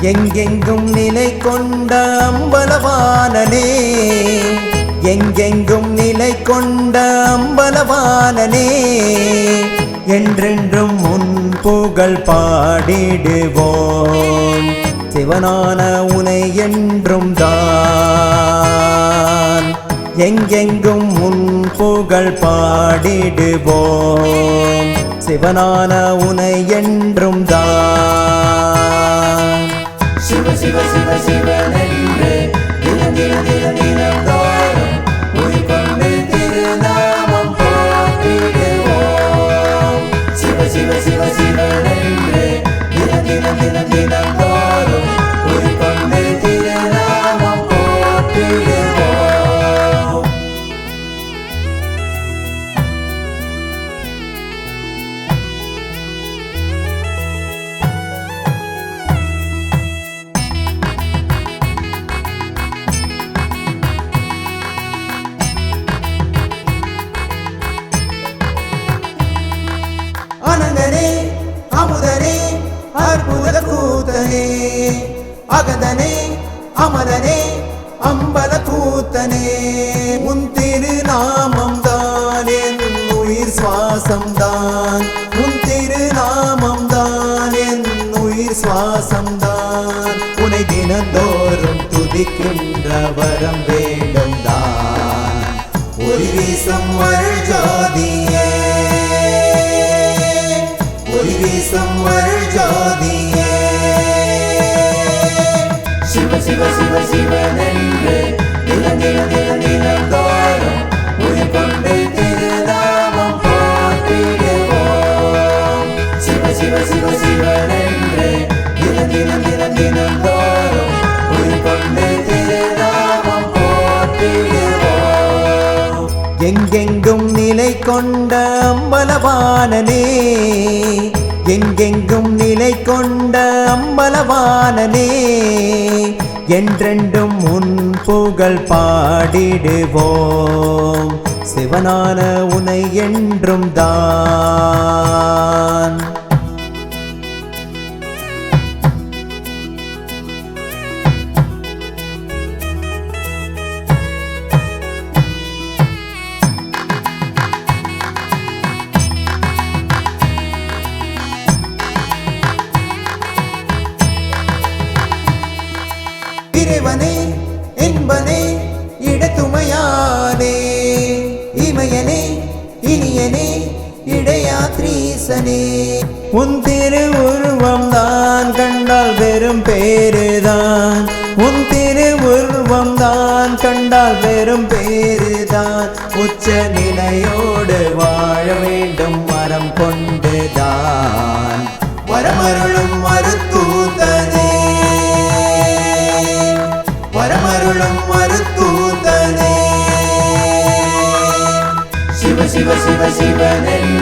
எங்கெங்கும் நிலை கொண்ட அம்பலவானனே, எங்கெங்கும் நிலை கொண்ட அம்பலவானனே, என்றென்றும் உன் புகழ் பாடிடுவோம். சிவனான உனை என்றும் தான் எங்கெங்கும் உன் புகழ் பாடிடுவோம். சிவனான உனை என்றும் தான். சிவ சிவ சிவ சிவனென்று தினம் தினம் தினம் தினம் தோறும் உயிர்கொண்டு திருநாமம் போற்றிடுவோம். சிவ சிவ சிவ சிவனென்று தினம் தினம் தினம் தினம் தோறும் உயிர்கொண்டு திருநாமம் போற்றிடுவோம். அனந்தனே அமுதனே அற்புத கூத்தனே, அகதனே அமரனே அம்பல கூத்தனே, உன் திருநாமம் தான் என் உயிர் சுவாசம் தான், உன் திருநாமம் தான் என் உயிர் சுவாசம் தான். உனை தினந்தோறும் துதிக்கின்ற வரம் வேண்டும் தான். ஒளி வீசும் அருள் ஜோதியே, ஒளி வீசும் அருள் ஜோதியே. சிவ சிவ சிவ சிவனென்று தினம் தினம் தினம் தினம் தோறும் உயிர்கொண்டு திருநாமம் போற்றிடுவோம். சிவ சிவ சிவ சிவனென்று தினம் தினம் தினம் தினம் தோறும் உயிர்கொண்டு திருநாமம் போற்றிடுவோம். எங்கெங்கும் நிலை கொண்ட அம்பலவானனே, எங்கெங்கும் நிலை கொண்ட அம்பலவானனே, என்றென்றும் உன் புகழ் பாடிடுவோம். சிவனான உனை என்றும் தான். இறைவனே என்பனே இடத்துமையானே, இமையனே இனியனே இடையாத்ரீசனே, உன் திருவுருவம் தான் கண்டால் வெறும் பேருதான், உன் திருவுருவம் தான் கண்டால் வெறும் பேருதான். உச்ச நிலையோடு வாழ வேண்டும் மரம் கொண்டுதான், வரமருளும் மருத்தூதனே, வரமருளும் மருத்தூதனே. சிவ சிவ சிவ சிவனென்று